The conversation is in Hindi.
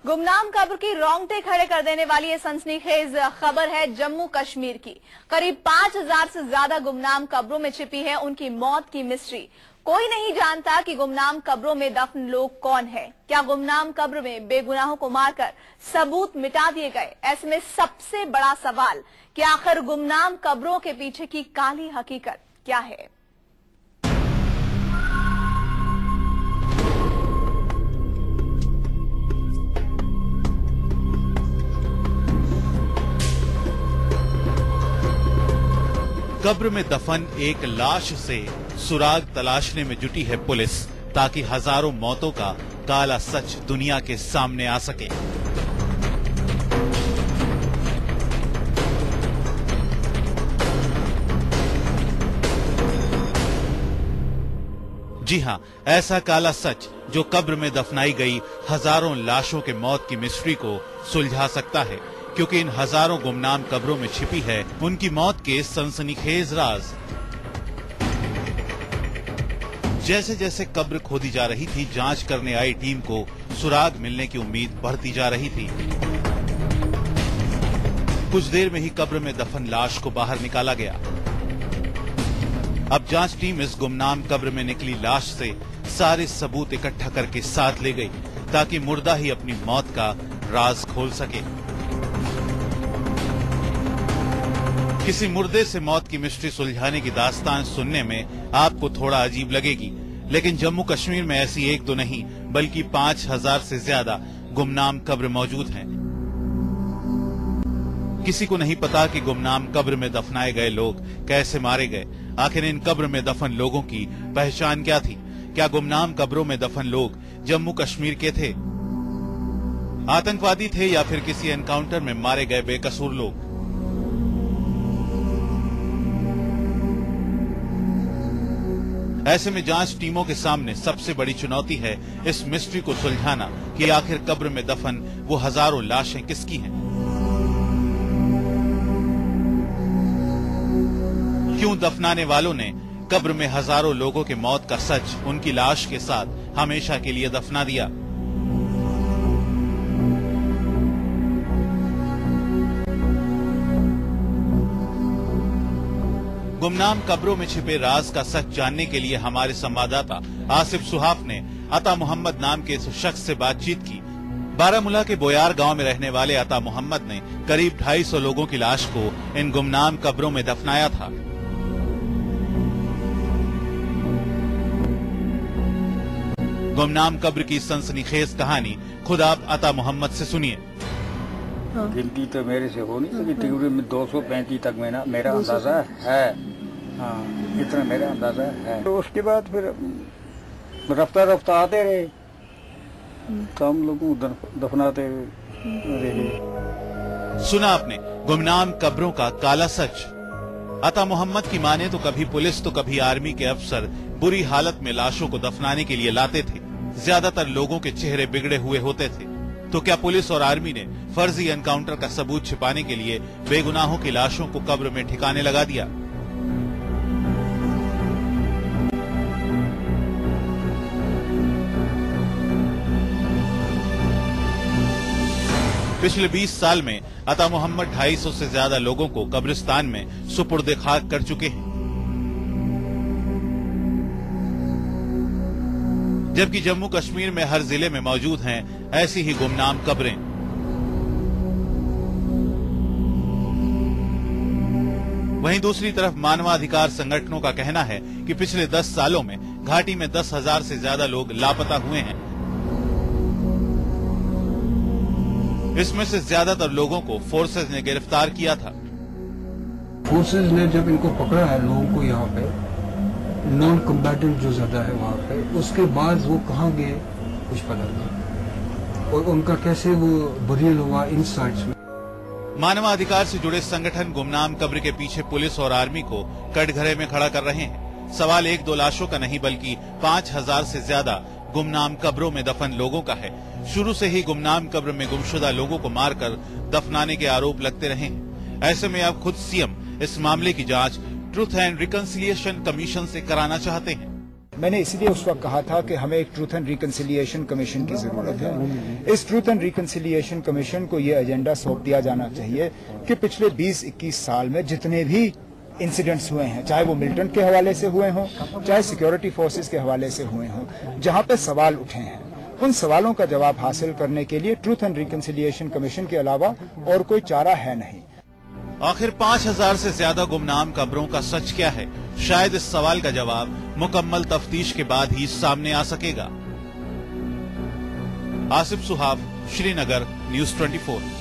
गुमनाम कब्र की रोंगटे खड़े कर देने वाली ये सनसनीखेज खबर है जम्मू कश्मीर की। करीब 5000 से ज्यादा गुमनाम कब्रों में छिपी है उनकी मौत की मिस्ट्री। कोई नहीं जानता कि गुमनाम कब्रों में दफन लोग कौन है। क्या गुमनाम कब्र में बेगुनाहों को मारकर सबूत मिटा दिए गए? ऐसे में सबसे बड़ा सवाल कि आखिर गुमनाम कब्रों के पीछे की काली हकीकत क्या है? कब्र में दफन एक लाश से सुराग तलाशने में जुटी है पुलिस, ताकि हजारों मौतों का काला सच दुनिया के सामने आ सके। जी हां, ऐसा काला सच जो कब्र में दफनाई गई हजारों लाशों के मौत की मिस्ट्री को सुलझा सकता है, क्योंकि इन हजारों गुमनाम कब्रों में छिपी है उनकी मौत के सनसनीखेज राज। जैसे जैसे कब्र खोदी जा रही थी, जांच करने आई टीम को सुराग मिलने की उम्मीद बढ़ती जा रही थी। कुछ देर में ही कब्र में दफन लाश को बाहर निकाला गया। अब जांच टीम इस गुमनाम कब्र में निकली लाश से सारे सबूत इकट्ठा करके साथ ले गई, ताकि मुर्दा ही अपनी मौत का राज खोल सके। किसी मुर्दे से मौत की मिस्ट्री सुलझाने की दास्तान सुनने में आपको थोड़ा अजीब लगेगी, लेकिन जम्मू कश्मीर में ऐसी एक दो नहीं बल्कि 5000 से ज्यादा गुमनाम कब्र मौजूद हैं। किसी को नहीं पता कि गुमनाम कब्र में दफनाए गए लोग कैसे मारे गए। आखिर इन कब्र में दफन लोगों की पहचान क्या थी? क्या गुमनाम कब्रों में दफन लोग जम्मू कश्मीर के थे, आतंकवादी थे, या फिर किसी एनकाउंटर में मारे गए बेकसूर लोग? ऐसे में जांच टीमों के सामने सबसे बड़ी चुनौती है इस मिस्ट्री को सुलझाना कि आखिर कब्र में दफन वो हजारों लाशें किसकी हैं। क्यों दफनाने वालों ने कब्र में हजारों लोगों के मौत का सच उनकी लाश के साथ हमेशा के लिए दफना दिया? गुमनाम कब्रों में छिपे राज का सच जानने के लिए हमारे संवाददाता आसिफ सुहाफ ने अता मोहम्मद नाम के इस शख्स से बातचीत की। बारामूला के बोयार गांव में रहने वाले अता मोहम्मद ने करीब 250 लोगों की लाश को इन गुमनाम कब्रों में दफनाया था। गुमनाम कब्र की सनसनीखेज कहानी खुद आप अता मोहम्मद से सुनिए। गिनती तो मेरे से हो नहीं सकी, तकरीबन में 235 तक में ना मेरा अंदाजा है। हाँ, इतना मेरा अंदाजा है। तो उसके बाद फिर रफ्ता रफ्ता आते रहे, तो हम लोगों को दफनाते रहे। सुना आपने गुमनाम कब्रों का काला सच। अता मोहम्मद की माने तो कभी पुलिस तो कभी आर्मी के अफसर बुरी हालत में लाशों को दफनाने के लिए लाते थे। ज्यादातर लोगों के चेहरे बिगड़े हुए होते थे। तो क्या पुलिस और आर्मी ने फर्जी एनकाउंटर का सबूत छिपाने के लिए बेगुनाहों की लाशों को कब्र में ठिकाने लगा दिया? पिछले 20 साल में अता मोहम्मद 250 से ज्यादा लोगों को कब्रिस्तान में सुपुर्दे खाक कर चुके हैं, जबकि जम्मू कश्मीर में हर जिले में मौजूद हैं ऐसी ही गुमनाम कब्रें। वहीं दूसरी तरफ मानवाधिकार संगठनों का कहना है कि पिछले 10 सालों में घाटी में 10,000 से ज्यादा लोग लापता हुए हैं। इसमें से ज्यादातर लोगों को फोर्सेज ने गिरफ्तार किया था। फोर्सेज ने जब इनको पकड़ा है लोगों को, यहाँ पे नॉन कम्बैटेंट जो ज्यादा है वहाँ पे, उसके बाद वो कहाँ गए कुछ पता नहीं, और उनका कैसे वो बरियल हुआ इन साइट्स में। मानवाधिकार से जुड़े संगठन गुमनाम कब्र के पीछे पुलिस और आर्मी को कटघरे में खड़ा कर रहे हैं। सवाल 1-2 लाशों का नहीं बल्कि 5000 से ज्यादा गुमनाम कब्रों में दफन लोगों का है। शुरू से ही गुमनाम कब्र में गुमशुदा लोगों को मारकर दफनाने के आरोप लगते रहे हैं। ऐसे में अब खुद सीएम इस मामले की जांच ट्रूथ एंड रिकंसिलिएशन कमीशन से कराना चाहते हैं। मैंने इसलिए उस वक्त कहा था कि हमें एक ट्रूथ एंड रिकंसिलिएशन कमीशन की जरूरत है। इस ट्रूथ एंड रिकंसिलिएशन कमीशन को ये एजेंडा सौंप दिया जाना चाहिए कि पिछले 20-21 साल में जितने भी इंसिडेंट्स हुए हैं, चाहे वो मिलिटेंट के हवाले से हुए हों, चाहे सिक्योरिटी फोर्सेस के हवाले से हुए हों, जहां पे सवाल उठे हैं, उन सवालों का जवाब हासिल करने के लिए ट्रूथ एंड रिकंसिलिएशन कमीशन के अलावा और कोई चारा है नहीं। आखिर 5000 से ज्यादा गुमनाम कब्रों का सच क्या है? शायद इस सवाल का जवाब मुकम्मल तफ्तीश के बाद ही सामने आ सकेगा। आसिफ सुहाब, श्रीनगर, न्यूज़ 24।